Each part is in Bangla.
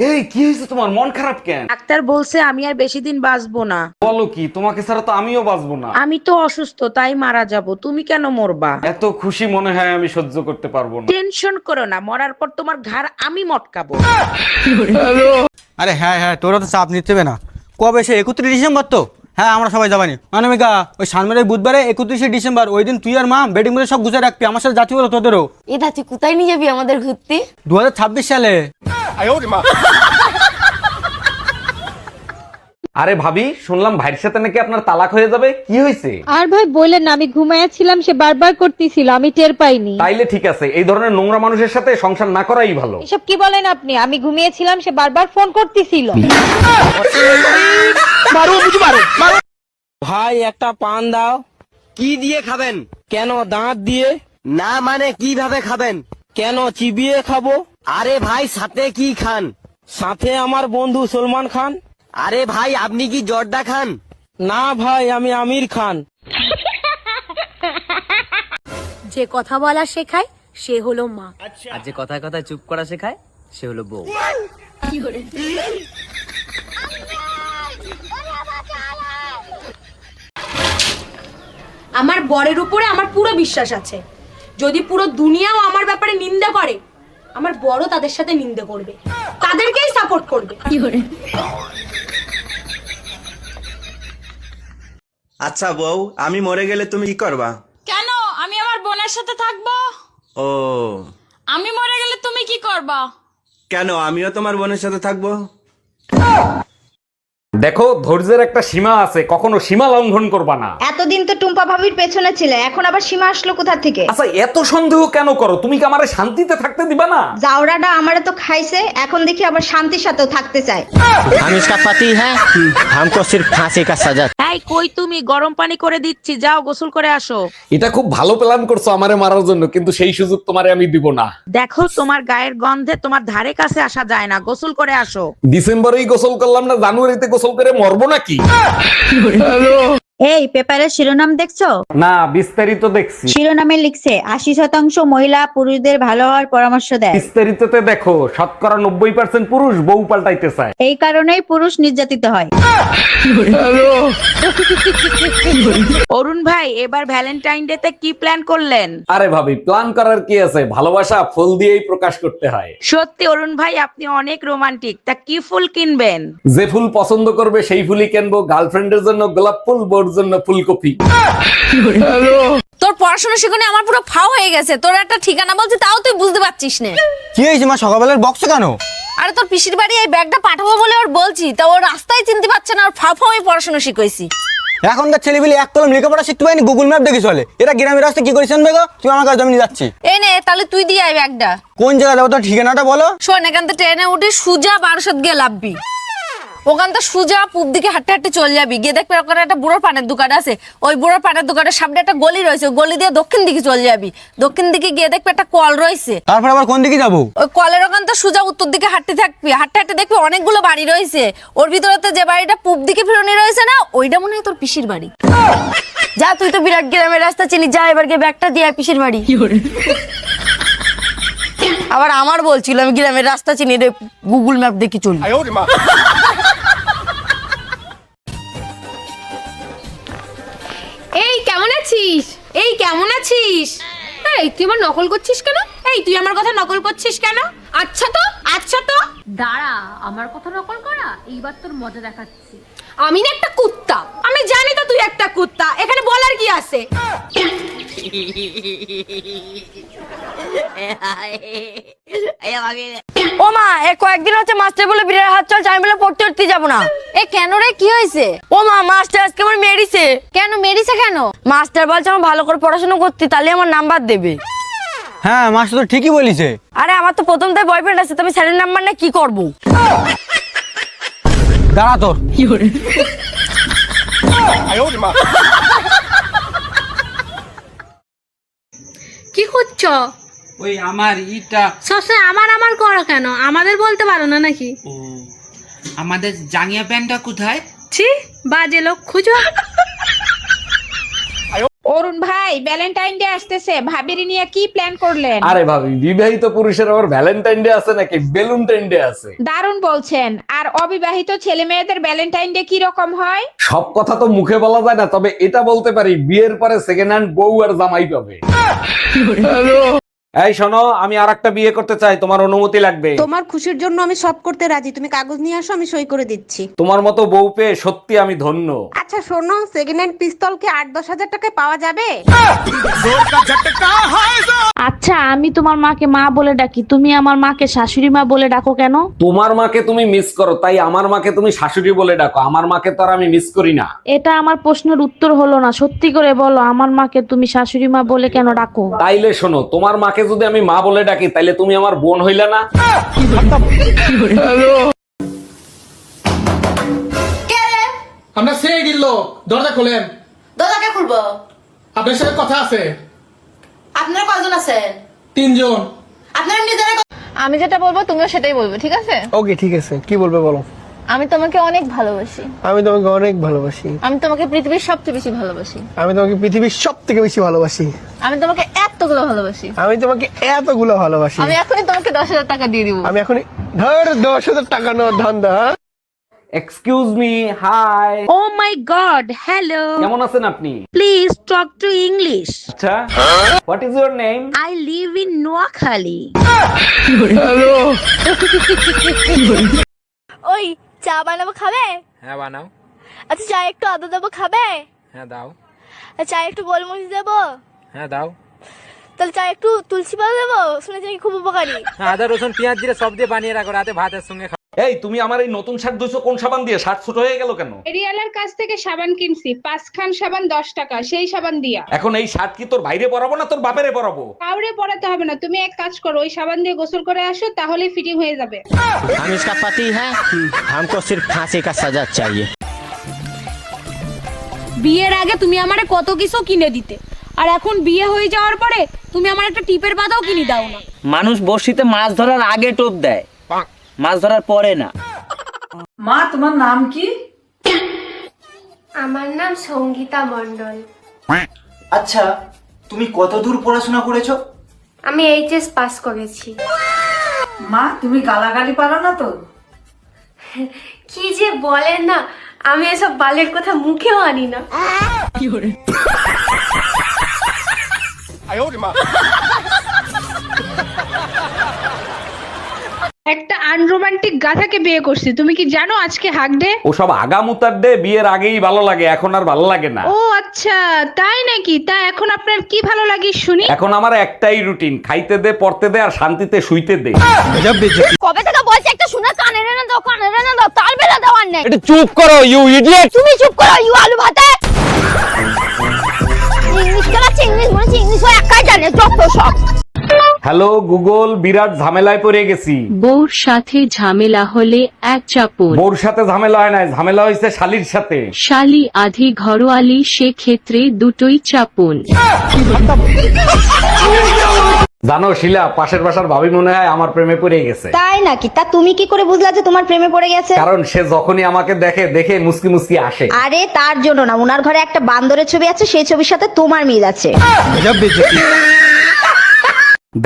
এই কি হয়েছে তোমার, মন খারাপ কেন? ডাক্তার বলছে আমি আর বেশি দিন বাঁচবো না। বলো কি, তোমাকে ছাড়া তো আমিও বাঁচবো না। আমি তো অসুস্থ, তাই মারা যাব, তুমি কেন মরবা? এত খুশি মনে হয় আমি সহ্য করতে পারবো না। টেনশন করো না, মরার পর তোমার ঘাড় আমি মটকাবো। আরে হ্যাঁ হ্যাঁ, তোরা তো চাপ নিতে হবে না। কবে সে 31 ডিসেম্বর তো? হ্যাঁ আমরা সবাই যাবানি। অনামিকা, ওই সামনের বুধবারে 31 ডিসেম্বর, ওই দিন তুই আর মা বেডিং করে সব গুছিয়ে রাখবি, আমার সাথে যাচ্ছি বলো তোদেরও। এটা তুই কোথায় নিয়ে যাবি আমাদের ঘুরতে? 2026 সালে। আরে ভাবি, শুনলাম ভাইয়ের সাথে নাকি আপনার তালাক হয়ে যাবে, কি হয়েছে? আর ভাই বললেন না, আমি ঘুমাইয়াছিলাম, সে বারবার করতেছিল, আমি টের পাইনি। তাইলে ঠিক আছে, এই ধরনের নোংরা মানুষের সাথে সংসার না করাই ভালো। এসব কি বলেন আপনি? আমি ঘুমিয়েছিলাম, সে বারবার ফোন করতেছিল। ভাই একটা পান দাও। কি দিয়ে খাবেন? কেন, দাঁত দিয়ে? না মানে কিভাবে খাবেন? কেন, চিবিয়ে খাবো। আরে ভাই সাথে কি খান? সাথে আমার বন্ধু সলমান খান। আরে ভাই আপনি কি জর্দা খান? না ভাই, আমি আমির খান। যে কথা বলা শেখায় সে হলো মা। আর যে কথায় কথায় চুপ করা শেখায় সে হলো বউ। আমার বরের উপরে আমার পুরো বিশ্বাস আছে। যদি পুরো দুনিয়াও আমার ব্যাপারে নিন্দা করে, আমার বড় তাদের সাথে নিন্দা করবে, তাদেরকেই সাপোর্ট করবে। আচ্ছা বউ, আমি মরে গেলে তুমি কি করবা? কেন, আমি আমার বোনের সাথে থাকবো। ও, আমি মরে গেলে তুমি কি করবা? কেন, আমিও তোমার বোনের সাথে থাকবো। দেখো, ধৈর্যের একটা সীমা আছে, কখনো সীমা লঙ্ঘন করবা না। এতদিন তো টুম্পা ভাবির পেছনে ছিলে, এখন আবার সীমা আসলো কোথা থেকে? আচ্ছা এত সন্দেহ কেন করো? তুমি কি আমারে শান্তিতে থাকতে দিবা না? জাউরাটা আমারে তো খাইছে, এখন দেখি আবার শান্তির সাথেও থাকতে চায়। हम इसका पति है, हमको सिर्फ फांसी का सजा। এই কই তুমি? গরম পানি করে দিচ্ছি, যাও গোসল করে আসো। এটা খুব ভালো প্ল্যান করছো আমারে মারার জন্য, কিন্তু সেই সুযোগ তোমারে আমি দিব না। দেখো তোমার গায়ের গন্ধে তোমার ধারে কাছে আসা যায় না, গোসল করে আসো। ডিসেম্বরেই গোসল করলাম না, জানুয়ারিতে গোসল করে মরবো নাকি? এই পেপারের শিরোনাম দেখছো? না, বিস্তারিত দেখছি। শিরোনামে লিখছে 80% মহিলা পুরুষদের ভালো হওয়ার পরামর্শ দেয়। বিস্তারিততে দেখো, শতকরা 90% পুরুষ বউ পাল্টাইতে চায়। এই কারণেই পুরুষ নির্যাতিত হয়। অরুণ ভাই, এবার ভ্যালেন্টাইন ডে তে কি প্ল্যান করলেন? আরে ভাবি, প্ল্যান করার কি আছে, ভালোবাসা ফুল দিয়েই প্রকাশ করতে হয়। সত্যি অরুণ ভাই, আপনি অনেক রোমান্টিক। তা কি ফুল কিনবেন? যে ফুল পছন্দ করবে সেই ফুলই কিনবো। গার্লফ্রেন্ডের জন্য গোলাপ ফুল, বোর জন্য ফুলকপি। তোর পড়াশোনা শিখনে আমার পুরো ফাও হয়ে গেছে। তোর একটা ঠিকানা বলছি, তাও তুই বুঝতে পারছিস না। কি হয়েছে মা, সকালবেলার বক্স কেন? আরে তোর পিসির বাড়ি এই ব্যাগটা পাঠাবো বলে ওর বলছি, তা ওর রাস্তায় চিনতে পারছে না। ওর ফাও ফাও আমি পড়াশোনা শিখাইছি। এখনকার ছেলেপিলে এক কলম লেখাপড়া শিখতে পারেনি, গুগল ম্যাপ দেখে চলে। এরা গ্রামের রাস্তায় কি করেছেন বেগো? তুমি আমার কাছে জমি যাচ্ছি। এই নে, তাহলে তুই দিয়ে আয় ব্যাগটা। কোন জায়গায় যাবো তোর ঠিকানাটা বলো। শোন, এখান থেকে ট্রেনে উঠে সুজা 1200 গিয়ে লাভবি। ওখান থেকে সুজা পূব দিকে হাঁটতে হাঁটতে চলে যাবি, গিয়ে দেখবি ওখানে একটা বুড়োর পানের দোকান আছে। ওই বুড়োর পানের দোকানের সামনে একটা গলি রয়েছে, ওই গলি দিয়ে দক্ষিণ দিকে চলে যাবি। দক্ষিণ দিকে গিয়ে দেখবি একটা কল রয়েছে। তারপর আবার কোন দিকে যাবো? ওই কলের ওখান থেকে সুজা উত্তর দিকে হাঁটতে থাকবি, হাঁটতে হাঁটতে দেখবি অনেকগুলো বাড়ি রয়েছে। ওর ভিতরে যে বাড়িটা পূব দিকে ফিরনি রয়েছে না, ওইটা মনে হয় তোর পিসির বাড়ি। যা, তুই তো বিরাট গ্রামের রাস্তা চিনিস, যা এবার গিয়ে ব্যাগটা দিয়ে আয় পিসির বাড়ি। আবার আমার বলছিল আমি গ্রামের রাস্তা চিনি রে, গুগল ম্যাপ দেখি চলি। এই কেমন আছিস? এই কেমন আছিস? এই তুই আমার নকল করছিস কেন? এই তুই আমার কথা নকল করছিস কেন? আচ্ছা তো, আচ্ছা তো দাঁড়া, আমার কথা নকল করা, এইবার তোর মজা দেখাচ্ছি। আমি না একটা কুত্তা, আমি জানি তো তুই একটা কুত্তা, এখানে বলার কি আছে? ও মা, এ কয়েকদিন হচ্ছে মাস্টার বলে বিড়ার হাত চল, আমি বলে পড়তে উঠতে যাবো না। এ কেন রে, কি হয়েছে? ও মা, মাস্টার আজকে আমার মেরিছে। কেন মেরিছে কেন? মাস্টার বলছে আমার ভালো করে পড়াশোনা করতে, তাহলে আমার নাম্বার দেবে। হ্যাঁ মাস্টার তো ঠিকই বলিছে। আরে আমার তো প্রথম থেকে বয়ফ্রেন্ড আছে, তুমি স্যারের নাম্বার না কি করবো? দাঁড়া তোর। কি করছো? ওই আমার ইটা, সবসময় আমার আমার করো কেন? আমাদের বলতে পারো না নাকি? ও আমাদের জাঙ্গিয়া প্যান্টটা কোথায়? ছি, বাজে লোক খুঁজো। অরুণ ভাই ভ্যালেন্টাইন ডে আসতেছে, ভাবির নিয়ে কি প্ল্যান করলেন? আরে ভাবি, বিবাহিত পুরুষের আবার ভ্যালেন্টাইন ডে আছে নাকি বেলুনটাইন ডে আছে? দারুণ বলছেন। আর অবিবাহিত ছেলে মেয়েদের ভ্যালেন্টাইন ডে কি রকম হয়? সব কথা তো মুখে বলা যায় না, তবে এটা বলতে পারি বিয়ের পরে সেকেন্ড হ্যান্ড বউ আর জামাই পাবে। এই শোনো, আমি আরেকটা বিয়ে করতে চাই, তোমার অনুমতি লাগবে। তোমার খুশির জন্য আমি সব করতে রাজি, তুমি কাগজ নিয়ে আসো, আমি সই করে দিচ্ছি। তোমার মতো বউ পেয়ে সত্যি আমি ধন্য। আচ্ছা শোনো, সেকেন্ড হ্যান্ড পিস্তল কি 8-10 হাজার টাকায় পাওয়া যাবে? আচ্ছা, আমি তোমার মাকে মা বলে ডাকি, তুমি আমার মাকে শাশুড়ি মা বলে ডাকো কেন? তোমার মাকে তুমি মিস করো, তাই আমার মাকে তুমি শাশুড়ি বলে ডাকো। আমার মাকে তো আর আমি মিস করি না। এটা আমার প্রশ্নের উত্তর হলো না, সত্যি করে বলো, আমার মাকে তুমি শাশুড়ি মা বলে কেন ডাকো? তাইলে শোনো, তোমার মাকে যদি আমি মা বলে ডাকি তাইলে তুমি আমার বোন হইলে না? আমরা সে গিল, দরজা খোলেন। দরজাকে খুলবো? আপনার সাথে কথা আছে। আপনারা কয়জন আছেন? 3 জন। আপনারা নিজেরা আমি যেটা বলবো তুমিও সেটাই বলবে, ঠিক আছে? ওকে ঠিক আছে, কি বলবে বলো। আমি তোমাকে অনেক ভালোবাসি। আমি তোমাকে অনেক ভালোবাসি। আমি তোমাকে পৃথিবীর সবচেয়ে বেশি ভালোবাসি। আমি তোমাকে পৃথিবীর সবথেকে বেশি ভালোবাসি। আমি তোমাকে এতগুলো ভালোবাসি। আমি তোমাকে এতগুলো ভালোবাসি। আমি এখনই তোমাকে 10,000 টাকা দিয়ে দিব। আমি এখনই ধর 10,000 টাকা নো ধান্দা। Excuse me, hi. Oh my God, hello. কেমন আছেন আপনি? Please talk to English. What, is your name I? Live in ইন নোয়াখালী। ওই চা বানাবো, খাবে? হ্যাঁ বানাও। আচ্ছা চা একটু আদা দেবো, খাবে? হ্যাঁ দাও। চা একটু গোলমরিচ দেবো? হ্যাঁ দাও। তাহলে চা একটু তুলসী পাতা দেবো? শুনেছি নাকি খুব উপকারী। আদা রসুন পেঁয়াজ জিরে সব দিয়ে বানিয়ে রাখো, রাতে ভাতের সঙ্গে খাও। এই, তুমি আমার এই নতুন শার্ট ধুইছো কোন সাবান দিয়ে? শার্ট ছোট হয়ে গেল কেন? এরিয়ালার কাছ থেকে সাবান কিনছি, 5 খান সাবান 10 টাকা, সেই সাবান দিয়া। এখন এই শার্ট কি তোর বাইরে পরাবো না তোর বাপেরে পরাবো? কাউরে পরাতে হবে না, তুমি এক কাজ করো, ওই সাবান দিয়ে গোসল করে আসো, তাহলেই ফিটিং হয়ে যাবে। हम इसका पति है, हमको सिर्फ फांसी का सजा चाहिए। বিয়ের আগে তুমি আমারে কত কিছু কিনে দিতে, আর এখন বিয়ে হয়ে যাওয়ার পরে তুমি আমার একটা টিপের পাতাও কিনে দাও না। মানুষ বড়শিতে মাছ ধরার আগে টোপ দেয়, মাছ ধরার পরে না। মা, তোমার নাম কি? আমার নাম সঙ্গীতা মণ্ডল। আচ্ছা, তুমি কত দূর পড়াশোনা করেছো? আমি এইচএস পাস করেছি। মা, তুমি গালাগালি পারো না তো? কি যে বলেন না, আমি এসব বালের কথা মুখেও আনি না। একটা আনরোমান্টিক গাধাকে বিয়ে করছি, তুমি কি জানো আজকে হাক ডে? ওসব আগামুতার ডে বিয়ের আগেই ভালো লাগে, এখন আর ভালো লাগে না। ও আচ্ছা, তাই নাকি? তা এখন আপনার কি ভালো লাগে শুনি? এখন আমার একটাই রুটিন, খাইতে দে, পড়তে দে আর শান্তিতে শুইতে দে। কবে থেকে বলছি একটা শুনে কানে রে না দাও, কানে রে না দাও, তাল বেলা দেওয়ার নেই। একটু চুপ করো ইউ ইডিয়েট। তুমি চুপ করো ইউ আলু ভাতে। ইংলিশ কেলাচ্ছে, ইংলিশ মনে হচ্ছে ইংলিশ একাই জানে, যত সব। হ্যালো গুগল, বিরাট ঝামেলায় পড়ে গেছি। বউর সাথে ঝামেলা হলে এক চাপুন, বোর সাথে ঝামেলা হয় না, ঝামেলা হয়েছে শালির সাথে। শালি আধি ঘরোয়ালি, সেক্ষেত্রে দুটোই চাপুন। জানো শিলা, পাশের বাসার ভাবি মনে হয় আমার প্রেমে পড়ে গেছে। তাই নাকি? তা তুমি কি করে বুঝলা যে তোমার প্রেমে পড়ে গেছে? কারণ সে যখনই আমাকে দেখে দেখে মুসকি মুসকি আসে। আরে তার জন্য না, ওনার ঘরে একটা বান্দরের ছবি আছে, সেই ছবির সাথে তোমার মিল আছে।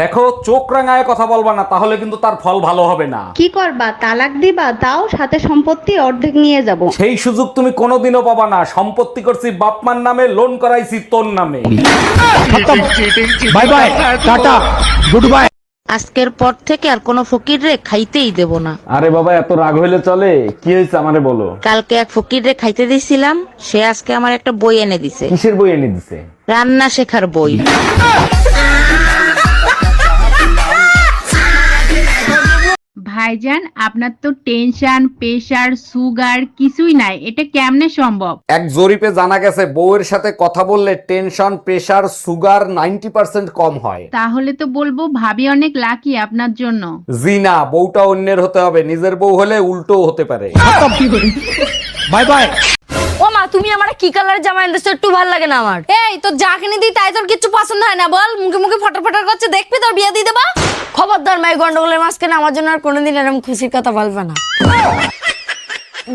দেখো, চোখ রাঙায় কথা বলবা না, তাহলে কিন্তু তার ফল ভালো হবে না। কি করবা? তালাক দিবা? দাও, সাথে সম্পত্তি অর্ধেক নিয়ে যাব। সেই সুযোগ তুমি কোনোদিনও পাবা না। সম্পত্তি করছি বাপমার নামে, লোন করাইছি তোর নামে। By bye, tata, good by. আজকের পর থেকে আর কোনো ফকিররে খাইতেই দেব না। আরে বাবা, এত রাগ হইলে চলে? কি হয়েছে আমারে বলো। কালকে এক ফকিররে খাইতে দিছিলাম, সে আজকে আমার একটা বই এনে দিছে। কিসের বই এনে দিছে? রান্না শেখার বই। ভাইজান, আপনার তো টেনশন, প্রেসার, সুগার কিছুই নাই, এটা কেমনে সম্ভব? এক জরিপে জানা গেছে বউয়ের সাথে কথা বললে টেনশন, প্রেসার, সুগার 90% কম হয়। তাহলে তো বলবো ভাবি অনেক লাকি আপনার জন্য। জি না, বউটা অন্যের হতে হবে, নিজের বউ হলে উল্টো হতে পারে। Bye bye. ও মা, তুমি আমার কি কালারের জামা এনেছো? একটু ভালো লাগে না আমার। এই তো যা কিনে দিই তাই তোর কিছু পছন্দ হয় না? বল, মুখে মুখে ফটর ফটর করছে, দেখবি তোর বিয়ে দিয়ে দেবা। খবরদার মাই গন্ডগোলের মাঝখানে আমার জন্য আর কোনোদিন এরকম খুশির কথা বলবে না।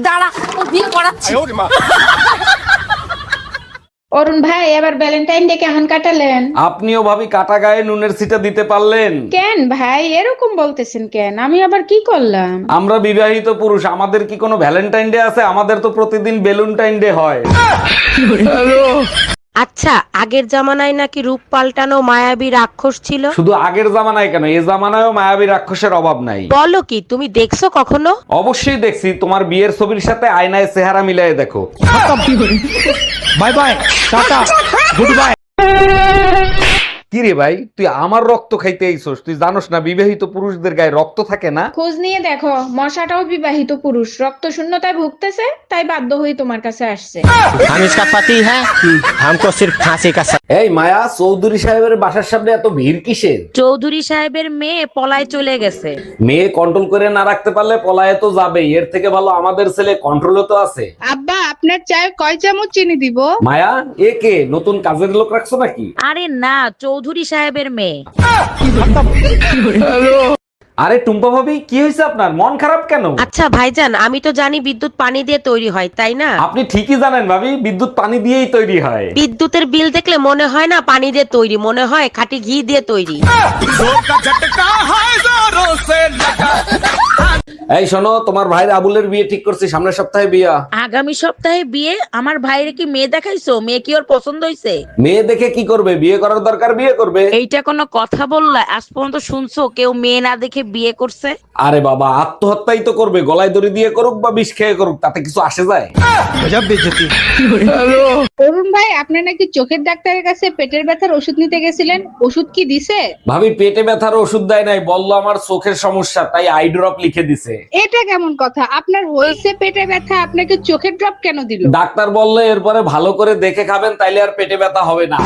দাঁড়া, ও বিয়ে করাচ্ছি। অরুণ ভাই এবার ভ্যালেন্টাইন ডে কেমন কাটালেন? আপনিও ভাবি কাটা গায়ে নুনের ছিটা দিতে পারলেন? কেন ভাই এরকম বলতেছেন কেন? আমি আবার কি করলাম? আমরা বিবাহিত পুরুষ, আমাদের কি কোনো ভ্যালেন্টাইন ডে আছে? আমাদের তো প্রতিদিন বেলুনটাইন ডে হয়। আচ্ছা, আগের জামানায় নাকি রূপ পাল্টানো মায়াবী রাক্ষস ছিল? শুধু আগের জামানায় কেন, এই জামানায়ও মায়াবী রাক্ষসের অভাব নাই। বলো কি, তুমি দেখছো কখনো? অবশ্যই দেখছি, তোমার বিয়ের ছবির সাথে আয়নায় চেহারা মিলাই দেখো। By bye, tata, good by. কি রে ভাই, তুই আমার রক্ত খাইতে আইছস? তুই জানোস না বিবাহিত পুরুষদের গায়ে রক্ত থাকে না? খোঁজ নিয়ে দেখো, মশাটাও বিবাহিত পুরুষ, রক্ত শূন্যতায় ভুগতেছে, তাই বাধ্য হয়ে তোমার কাছে আসছে। हम इसका पति है हमको सिर्फ फांसी का এই মায়া, চৌধুরী সাহেবের বাসার সামনে এত ভিড় কিসের? চৌধুরী সাহেবের মেয়ে পলায় চলে গেছে। মেয়ে কন্ট্রোল করে না রাখতে পারলে পলায়ে তো যাবেই, এর থেকে ভালো আমাদের ছেলে কন্ট্রোলে তো আছে। আব্বা আপনার চায়ে কয় চামচ চিনি দিব? মায়া, এ কে নতুন কাজের লোক রাখছো নাকি? আরে না, চৌধুরী সাহেবের মেয়ে। আরে টুম্পা ভাবি, কি হয়েছে আপনার? মন খারাপ কেন? আচ্ছা ভাইজান, আমি তো জানি বিদ্যুৎ পানি দিয়ে তৈরি হয়, তাই না? আপনি ঠিকই জানেন ভাবি, বিদ্যুৎ পানি দিয়েই তৈরি হয়। বিদ্যুতের বিল দেখলে মনে হয় না পানি দিয়ে তৈরি, মনে হয় খাঁটি ঘি দিয়ে তৈরি। এই শোনো, তোমার ভাইয়ের আবুলের বিয়ে ঠিক করছি, সামনের সপ্তাহে বিয়া। আগামী সপ্তাহে বিয়ে? আমার ভাইরে কি মেয়ে দেখাইছো? মেয়ে কি ওর পছন্দ হয়েছে? মেয়ে দেখে কি করবে? বিয়ে করার দরকার বিয়ে করবে। এইটা কোনো কথা বললা? আজ পর্যন্ত শুনছো কেউ মেয়ে না দেখে বিয়ে করছে? আরে বাবা, আত্মহত্যাই তো করবে, গলায় দড়ি দিয়ে করুক বা বিষ খেয়ে করুক, তাতে কিছু আসে যায়? গজব বেইজ্জতি। অরুণ ভাই আপনি নাকি চোখের ডাক্তারের কাছে পেটের ব্যথার ওষুধ নিতে গেছিলেন, ওষুধ কি দিছে? ভাবি পেটে ব্যথার ওষুধ দেয় নাই, বললো আমার চোখের সমস্যা, তাই আই ড্রপ লিখে দিছে। এটা কেমন কথা? আপনার হয়েছে পেটে ব্যথা, আপনাকে চোখের ড্রপ কেন দিল? ডাক্তার বললে এরপরে ভালো করে দেখে খাবেন, তাইলে আর পেটে ব্যথা হবে না।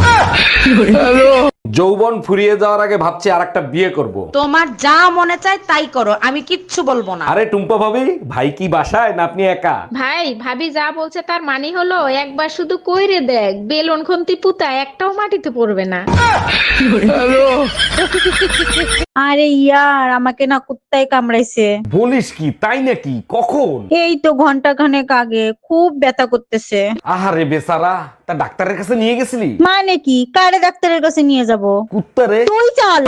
যৌবন ফুরিয়ে যাওয়ার আগে ভাবছি আর একটা বিয়ে করব। তোমার যা মনে চায় তাই করো, আমি কিচ্ছু বলবো না। আরে টুম্পা ভাবি, ভাই কি বাসায় না আপনি একা? ভাই ভাবি যা বলছে তার মানে হলো একবার শুধু কইরে দেখ, বেলুন খন্তি পুতা একটাও মাটিতে পড়বে না। আরে ইয়ার, আমাকে না কুত্তায় কামড়াইছে। বলিস কি, তাই নাকি? কখন? এই তো ঘন্টা খানেক আগে, খুব ব্যথা করতেছে। আহারে বেচারা, তা ডাক্তারের কাছে নিয়ে গেছিলি? মানে কি, কারে ডাক্তারের কাছে নিয়ে যাব? কুত্তারে? তুই চল।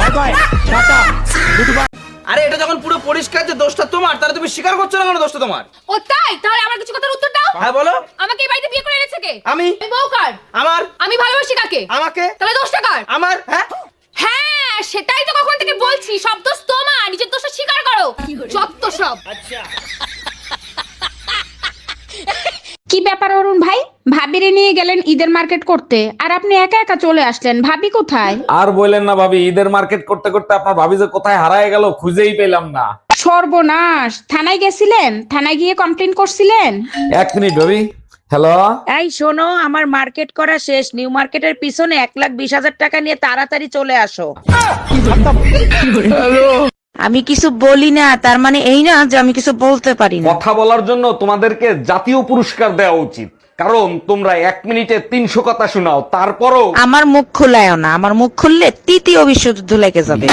By bye, tata, good by. আরে এটা যখন পুরো পরিষ্কার যে দোষটা তোমার, তাহলে তুমি স্বীকার করছো না কেন দোষটা তোমার? ও তাই? তাহলে আমার কিছু কথার উত্তর দাও। হ্যাঁ বলো। আমাকে এই বাড়িতে বিয়ে করে এনেছে কে? আমি। এই বউ কার? আমার। আমি ভালোবাসি কাকে? আমাকে। তাহলে দোষটা কার? আমার। হ্যাঁ হ্যাঁ সেটাই তো কখন থেকে বলছি, সব দোষ তোমার, নিজের দোষটা স্বীকার করো। যত সব। কি ব্যাপার অরুণ ভাই, ভাবিরে নিয়ে গেলেন ঈদের মার্কেট করতে, আর আপনি একা একা চলে আসলেন, ভাবি কোথায়? আর বললেন না ভাবি, ঈদের মার্কেট করতে করতে আপনার ভাবি যে কোথায় হারায় গেল খুঁজেই পেলাম না। সর্বনাশ, থানায় গেছিলেন? থানায় গিয়ে কমপ্লেন করছিলেন? এক মিনিট ভাবি। হ্যালো, এই শোনো, আমার মার্কেট করা শেষ, নিউ মার্কেটের পিছনে 1,20,000 টাকা নিয়ে তাড়াতাড়ি চলে আসো। আমি কিছু বলি না তার মানে এই না যে আমি কিছু বলতে পারি না। কথা বলার জন্য তোমাদেরকে জাতীয় পুরস্কার দেওয়া উচিত, কারণ তোমরা 1 মিনিটে 300 কথা শোনাও, তারপরও। আমার মুখ খুলায় না, আমার মুখ খুললে তৃতীয় বিশ্বযুদ্ধ লেগে যাবে।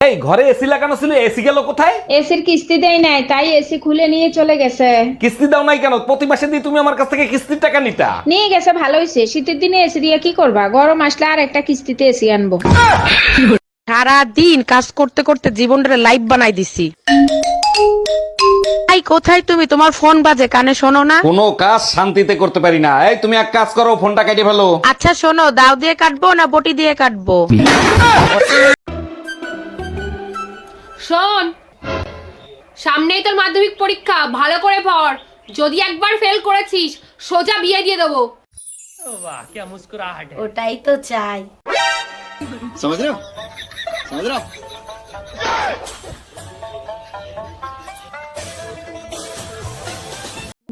এই ঘরে এসি লাগানো ছিল, এসি গেল কোথায়? এসির কিস্তি দেয় নাই, তাই এসি খুলে নিয়ে চলে গেছে। কিস্তি দাও নাই কেন? প্রতি মাসে দিয়ে তুমি আমার কাছ থেকে কিস্তির টাকা নিতা। নিয়ে গেছে, ভালো হয়েছে। শীতের দিনে এসি দিয়ে কি করবা? গরম আসলে আর একটা কিস্তিতে এসি আনবো। সারা দিন কাজ করতে করতে জীবনটারে লাইফ বানাই দিছি। এই কোথায় তুমি? তোমার ফোন বাজে, কানে শোনো না? কোনো কাজ শান্তিতে করতে পারি না। এই তুমি এক কাজ করো, ফোনটা কেটে ফেলো। আচ্ছা শোনো, দাও দিয়ে কাটবো না বটি দিয়ে কাটবো? শোন, সামনেই তোর মাধ্যমিক পরীক্ষা, ভালো করে পড়। যদি একবার ফেল করেছিস সোজা বিয়ে দিয়ে দেবো। ওটাই তো চাই।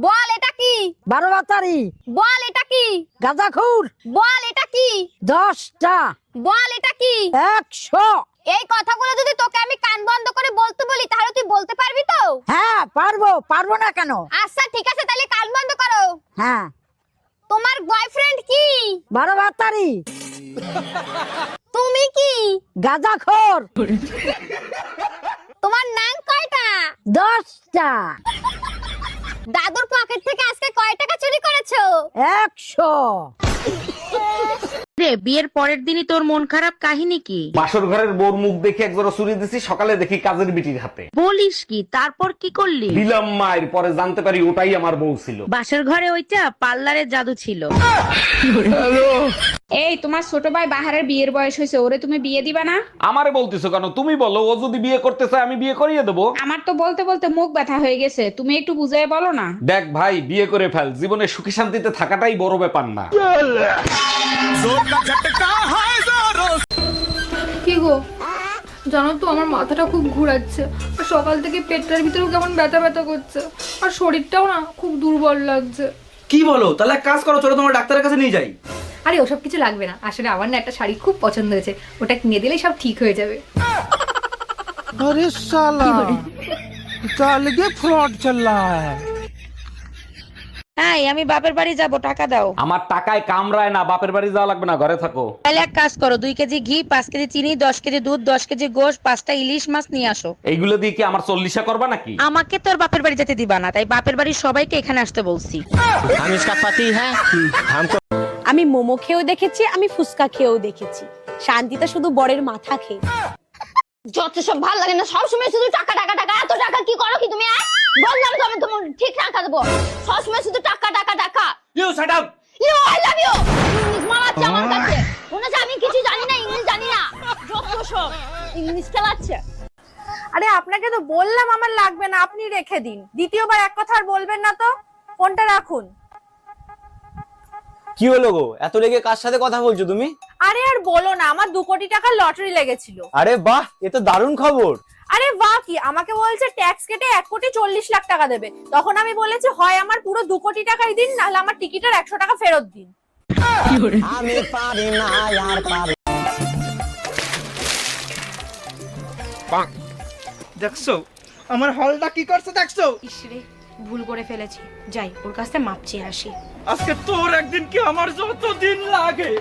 বল এটা কি? 12 বাতারি। বল এটা কি? গাঁজাখুর। বল এটা কি? 10টা। বল এটা কি? 100। এই কথাগুলো যদি তোকে আমি কান বন্ধ করে বলতে বলি তাহলে তুই বলতে পারবি তো? হ্যাঁ পারবো, পারবো না কেন? আচ্ছা ঠিক আছে, তাহলে কান বন্ধ করো। হ্যাঁ। তোমার বয়ফ্রেন্ড কি? 12 বাতারি। তুমি কি? গাঁজাখোর। তোমার নাম কয়টা? 10টা। দাদুর পকেট থেকে আজকে কয় টাকা 100 রে বিয়ের পরের দিনই তোর মন খারাপ, কাহিনী কি? বাসর ঘরের বউর মুখ দেখে একজোড়া চুরি দিছি, সকালে দেখি কাজের বিটির হাতে। বলিস কি? তারপর কি করলি? দিলাম মায়ের, পরে জানতে পারি ওটাই আমার বউ ছিল। বাসর ঘরে ওইটা পার্লারের জাদু ছিল। এই তোমার ছোট ভাই বাহারের বিয়ের বয়স হয়েছে, ওরে তুমি বিয়ে দিবা না? আমারে বলতেছো কেন? তুমি বলো, ও যদি বিয়ে করতে চায় আমি বিয়ে করিয়ে দেবো। আমার তো বলতে বলতে মুখ ব্যথা হয়ে গেছে, তুমি একটু বুঝাই বলো না। দেখ ভাই, বিয়ে করে ফেল, জীবনে সুখী শান্তিতে থাকাটাই বড় ব্যাপার না। কি গো, জানো তো আমার মাথাটা খুব ঘুরাচ্ছে, আর সকাল থেকে পেটটার ভিতরেও কেমন ব্যথা ব্যথা করছে, আর শরীরটাও না খুব দুর্বল লাগছে। কি বলো? তাহলে এক কাজ করো, চলো তোমার ডাক্তারের কাছে নিয়ে যাই। আরে ওসব কিছু লাগবে না, আসলে আমার না একটা শাড়ি খুব পছন্দ হয়েছে, ওটা কিনে দিলেই সব ঠিক হয়ে যাবে। আরে শালা চালগে ফ্রড চল रहा है। তাই আমি বাপের বাড়ি যাব, টাকা দাও। আমার টাকায় কামড়ায় না, বাপের বাড়ি যাওয়া লাগবে না, ঘরে থাকো। তাহলে এক কাজ করো, 2 কেজি ঘি, 5 কেজি চিনি, 10 কেজি দুধ, 10 কেজি গোশ, 5টা ইলিশ মাছ নিয়ে আসো। এইগুলো দিয়ে কি আমার 40 করবা নাকি? আমাকে তোর বাপের বাড়ি যেতে দিবা না, তাই বাপের বাড়ির সবাইকে এখানে আসতে বলছি। हम इसका पति है, हमको আমি মোমো খেয়েও দেখেছি, আমি ফুচকা খেয়েও দেখেছি, শান্তিতে শুধু বরের মাথা খেয়ে। যত সব ভালো লাগে না, সবসময় শুধু টাকা টাকা টাকা। এত টাকা কি করো কি তুমি? বললাম তো আমি তোমার ঠিক টাকা দেবো, সবসময় শুধু টাকা টাকা টাকা। You shut up. You I love you. English মারাচ্ছে আমার কাছে, মনে হচ্ছে আমি কিছু জানি না, ইংলিশ জানি না, যত সব ইংলিশ খেলাচ্ছে। আরে আপনাকে তো বললাম আমার লাগবে না, আপনি রেখে দিন। দ্বিতীয়বার এক কথা আর বলবেন না তো, ফোনটা রাখুন। কি হলো গো, এত রেগে কার সাথে কথা বলছো তুমি? আরে আর বলো না, আমার 2 কোটি টাকার লটারি লেগেছিল। আরে বাহ, এ তো দারুণ খবর। আরে বাহ কি, আমাকে বলছে ট্যাক্স কেটে 1,40,00,000 টাকা দেবে। তখন আমি বলেছি হয় আমার পুরো 2 কোটি টাকাই দিন, নাহলে আমার টিকিটের 100 টাকা ফেরত দিন। আমি পারি না यार পারি। দেখছো আমার হলটা কি করছে? দেখছো? ইসরে, ভুল করে ফেলেছি, যাই ওর কাছ থেকে মাপ চেয়ে আসি। আজকে তোর একদিন কি আমার যত দিন লাগে।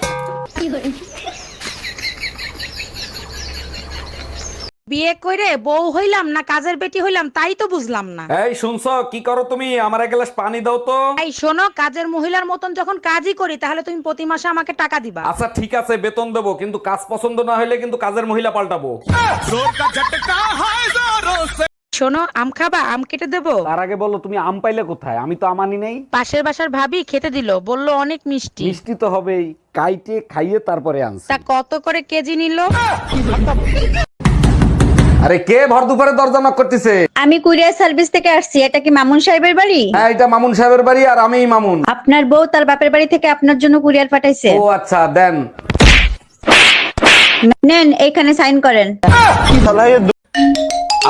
বিয়ে করে বউ হইলাম না কাজের বেটি হইলাম, তাই তো বুঝলাম না। এই শুনছো, কি করো তুমি? আমার এক গ্লাস পানি দাও তো। এই শোনো, কাজের মহিলার মতন যখন কাজই করি, তাহলে তুমি প্রতি মাসে আমাকে টাকা দিবা। আচ্ছা ঠিক আছে, বেতন দেবো, কিন্তু কাজ পছন্দ না হলে কিন্তু কাজের মহিলা পাল্টাবো। শোনো, আম খাবা? আম কেটে দেবো? তার আগে বলো, তুমি আম পাইলে কোথায়? আমি তো আমানি নেই। পাশের বাসার ভাবি খেতে দিল, বলল অনেক মিষ্টি। মিষ্টি তো হবেই, কাইটে খাইয়ে তারপরে আনছি। তা কত করে কেজি নিল? আরে কে ভর দুপুরে দরজা নক করতেছে? আমি কুরিয়ার সার্ভিস থেকে আসছি, এটা কি মামুন সাহেবের বাড়ি? হ্যাঁ, এটা মামুন সাহেবের বাড়ি, আর আমিই মামুন। আপনার বউ তার বাপের বাড়ি থেকে আপনার জন্য কুরিয়ার পাঠাইছে। ও আচ্ছা, দেন। নেন, এখানে সাইন করেন।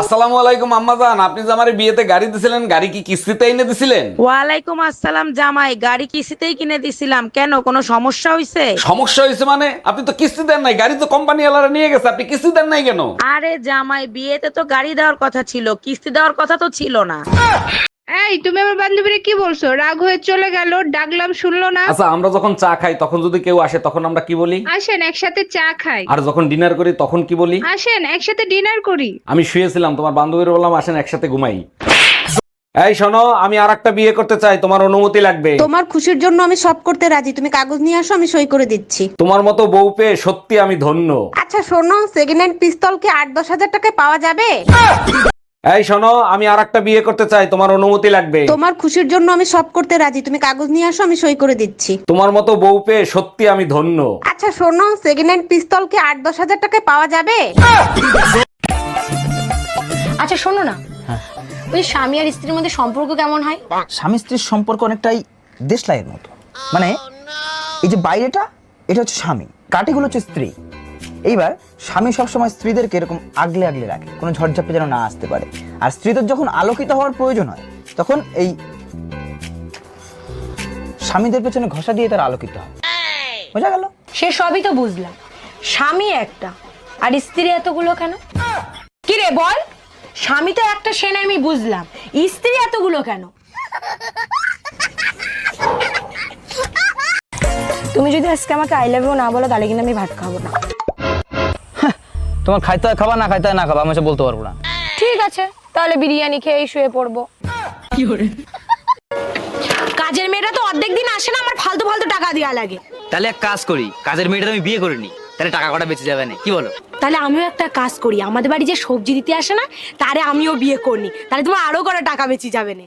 আসসালামু আলাইকুম আম্মাজান, আপনি যে আমার বিয়েতে গাড়ি দিছিলেন, গাড়ি কি কিস্তিতে এনে দিছিলেন? ওয়ালাইকুম আসসালাম জামাই, গাড়ি কিস্তিতেই কিনে দিছিলাম। কেন, কোনো সমস্যা হইছে? সমস্যা হয়েছে মানে? আপনি তো কিস্তি দেন নাই, গাড়ি তো কোম্পানি ওয়ালারা নিয়ে গেছে, আপনি কিস্তি দেন নাই কেন? আরে জামাই, বিয়েতে তো গাড়ি দেওয়ার কথা ছিল, কিস্তি দেওয়ার কথা তো ছিল না। এই তুমি আমার বান্ধবীরে কি বলছো? রাগ হয়ে চলে গেল, ডাকলাম শুনলো না। আচ্ছা, আমরা যখন চা খাই তখন যদি কেউ আসে তখন আমরা কি বলি? আসেন একসাথে চা খাই। আর যখন ডিনার করি তখন কি বলি? আসেন একসাথে ডিনার করি। আমি শুয়েছিলাম, তোমার বান্ধবীর বললাম আসেন একসাথে ঘুমাই। এই শোনো, আমি আরেকটা বিয়ে করতে চাই, তোমার অনুমতি লাগবে। তোমার খুশির জন্য আমি সব করতে রাজি, তুমি কাগজ নিয়ে আসো, আমি সই করে দিচ্ছি। তোমার মতো বউ পেয়ে সত্যি আমি ধন্য। আচ্ছা শোনো, সেকেন্ড হ্যান্ড পিস্তল কি 8-10 হাজার টাকায় পাওয়া যাবে? এই শোনো, আমি আরেকটা বিয়ে করতে চাই, তোমার অনুমতি লাগবে। তোমার খুশির জন্য আমি সব করতে রাজি, তুমি কাগজ নিয়ে আসো, আমি সই করে দিচ্ছি। তোমার মতো বউ পেয়ে সত্যি আমি ধন্য। আচ্ছা শোনো, সেকেন্ড হ্যান্ড পিস্তল কি 8-10 হাজার টাকায় পাওয়া যাবে? আচ্ছা শোনো না, ওই স্বামী আর স্ত্রীর মধ্যে সম্পর্ক কেমন হয়? স্বামী স্ত্রীর সম্পর্ক অনেকটাই দেশলাইয়ের মতো। মানে এই যে বাইরেটা, এটা হচ্ছে স্বামী, কাটিগুলো হচ্ছে স্ত্রী। এইবার স্বামী সবসময় স্ত্রীদেরকে এরকম আগলে আগলে রাখে, কোনো ঝড়ঝাপে যেন না আসতে পারে। আর স্ত্রীদের যখন আলোকিত হওয়ার প্রয়োজন হয়, তখন এই স্বামীদের পেছনে ঘষা দিয়ে তারা আলোকিত হয়। বোঝা গেল? সে সবই তো বুঝলাম, স্বামী একটা আর স্ত্রী এতগুলো কেন? কি রে বল, স্বামী তো একটা, সে না আমি বুঝলাম, স্ত্রী এতগুলো কেন? তুমি যদি আজকে আমাকে আই লাভ ইউ না বলো, তাহলে কিন্তু আমি ভাত খাবো না। তোমার খাইতে হয় খাবা, না খাইতে হয় না খাবা, আমি বলতে পারবো না। ঠিক আছে, তাহলে বিরিয়ানি খেয়ে শুয়ে পড়বো। কাজের মেয়েরা তো অর্ধেক দিন দিন আসে না, আমার ফালতু ফালতু টাকা দেওয়া লাগে। তাহলে এক কাজ করি, কাজের মেয়েটা আমি বিয়ে করে নি, তাহলে টাকা কটা বেঁচে যাবে না, কি বলো? তাহলে আমিও একটা কাজ করি, আমাদের বাড়ি যে সবজি দিতে আসে না, তারে আমিও বিয়ে করি, তাহলে তোমার আরো কটা টাকা বেঁচে যাবে না।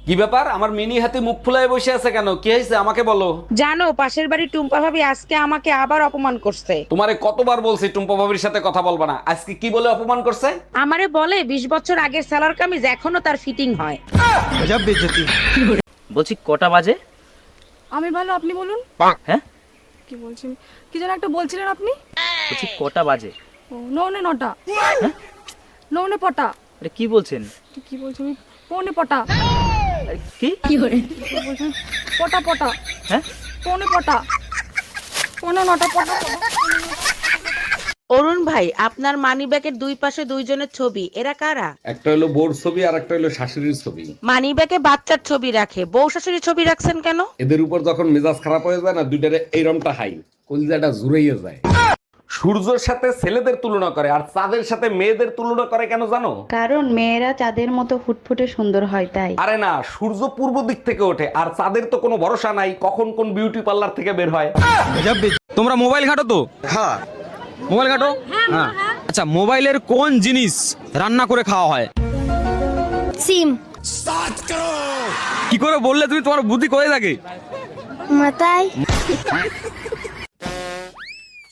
কি ব্যাপার, আমার মিনি হাতে মুখ ফুলায় বসে আছে কেন? কি হয়েছে আমাকে বলো। জানো পাশের বাড়ি টুম্পা ভাবি আজকে আমাকে আবার অপমান করছে। তোমারে কতবার বলছি টুম্পা ভাবির সাথে কথা বলবা না, আজকে কি বলে অপমান করছে? আমারে বলে 20 বছর আগের সালোয়ার কামিজ এখনো তার ফিটিং হয়। বলছি কটা বাজে? আমি ভালো, আপনি বলুন। হ্যাঁ কি বলছেন? কি যেন একটা বলছিলেন আপনি? বলছি কটা বাজে? নৌনে নটা, নৌনে পটা। আরে কি বলছেন? কি বলছেন? পৌনে পটা। আরে কি বলছেন পটা পটা, হ্যাঁ পৌনে পটা, পৌনে নটা পটা। অরুণ ভাই, আপনার মানি ব্যাগের দুই পাশে দুইজনের ছবি, এরা কারা? একটা হলো বোর ছবি আর একটা হলো শাশুড়ির ছবি। মানি ব্যাগে বাচ্চার ছবি রাখে, বউ শাশুড়ির ছবি রাখছেন কেন? এদের উপর যখন মেজাজ খারাপ হয়ে যায় না, দুইটারে এইরমটা হাই কলিজাটা জুড়াইয়া যায়। সূর্যের সাথে ছেলেদের তুলনা করে আর চাঁদের সাথে মেয়েদের তুলনা করে কেন জানো? কারণ মেয়েরা চাঁদের মতো ফুটফুটে সুন্দর হয় তাই। আরে না, সূর্য পূর্ব দিক থেকে ওঠে আর চাঁদের তো কোনো ভরসা নাই কখন কোন বিউটি পার্লার থেকে বের হয়। তোমরা মোবাইল ঘাটো তো? হ্যাঁ মোবাইল ঘাটো। হ্যাঁ আচ্ছা, মোবাইলের কোন জিনিস রান্না করে খাওয়া হয়? সিম কি করে বললে তুমি? তোমার বুদ্ধি কোথায় থাকে? মাথায়।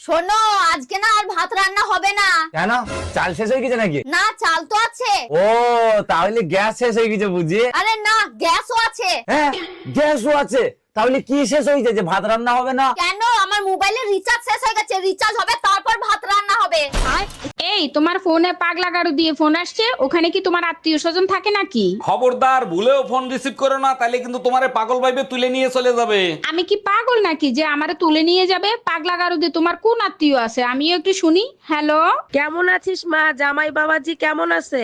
শোনো, আজকে না আর ভাত রান্না হবে না। কেন? চাল শেষ হয়ে গেছে নাকি? না, চাল তো আছে। ও তাহলে গ্যাস শেষ হয়ে গেছে বুঝি। আরে না, গ্যাসও আছে। হ্যাঁ গ্যাসও আছে, তাহলে কি শেষ হয়েছে যে ভাত রান্না হবে না? কেন? আমার মোবাইলের রিচার্জ শেষ হয়ে গেছে, রিচার্জ হবে তারপর ভাত রান্না হবে। এই তোমার ফোনে পাগলা গাড়ু দিয়ে ফোন আসছে, ওখানে কি তোমার আত্মীয় স্বজন থাকে নাকি? খবরদার, ভুলেও ফোন রিসিভ করো না, তাহলে কিন্তু তোমারে পাগল ভাইবে তুলে নিয়ে চলে যাবে। আমি কি পাগল নাকি যে আমারে তুলে নিয়ে যাবে? পাগলা গাড়ু দিয়ে তোমার কোন আত্মীয় আছে আমিও একটু শুনি। হ্যালো, কেমন আছিস মা? জামাই বাবাজি কেমন আছে?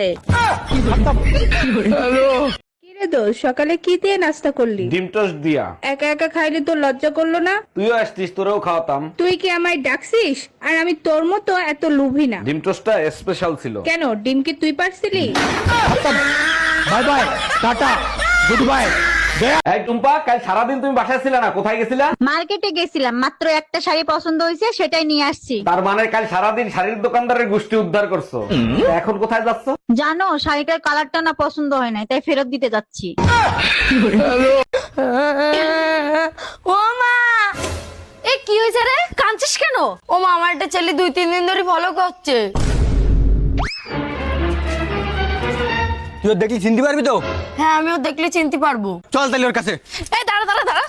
কিরে দোষ, সকালে কি দিয়ে নাস্তা করলি? ডিম টোস্ট দিয়া। একা একা খাইলে তো লজ্জা করলো না? তুইও আসতিস, তোরেও খাওয়াতাম। তুই কি আমায় ডাকছিস? আর আমি তোর মতো এত লোভী না। ডিম টোস্টটা স্পেশাল ছিল। কেন, ডিম কি তুই পারছিলি? Bye bye, tata, good bye. এই টুম্পা, কাল সারাদিন তুমি বাসায় ছিলে না, কোথায় গেছিলা? মার্কেটে গেছিলাম, মাত্র একটা শাড়ি পছন্দ হয়েছে, সেটাই নিয়ে আসছি। তার মানে কাল সারাদিন শাড়ির দোকানদারের গোষ্ঠী উদ্ধার করছো। এখন কোথায় যাচ্ছ? জানো, শাড়িটার কালারটা না পছন্দ হয় নাই, তাই ফেরত দিতে যাচ্ছি। ও মা, এ কি হয়েছে রে? কাঁদছিস কেন? ও মা, আমার একটা ছেলে 2-3 দিন ধরে ফলো করছে। তুই দেখলি চিনতে পারবি তো? হ্যাঁ, আমিও দেখলে চিনতে পারবো। চল তাহলে ওর কাছে। এই দাঁড়া দাঁড়া দাঁড়া,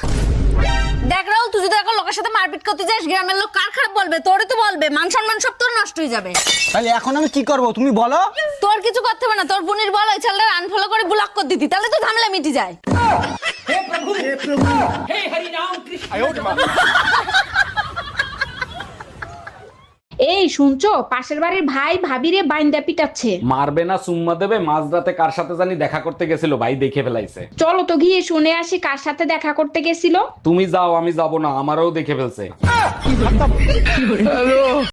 দেখ রাহুল, তুই যদি এখন লোকের সাথে মারপিট করতে যাস, গ্রামের লোক কার খারাপ বলবে? তোরই তো বলবে, মান সম্মান সব তোর নষ্ট হয়ে যাবে। তাহলে এখন আমি কি করব তুমি বলো? তোর কিছু করতে হবে না, তোর বোনের বল ওই ছেলেটা আনফলো করে ব্লক করে দিতি, তাহলে তো ঝামেলা মিটে যায়। এই শুনছো, পাশের বাড়ির ভাই ভাবিরে বাইন্দা পিটাচ্ছে। মারবে না চুম্মা দেবে? মাঝরাতে কার সাথে জানি দেখা করতে গেছিল, ভাই দেখে ফেলাইছে। চলো তো গিয়ে শুনে আসি কার সাথে দেখা করতে গেছিল। তুমি যাও, আমি যাব না, আমারও দেখে ফেলছে।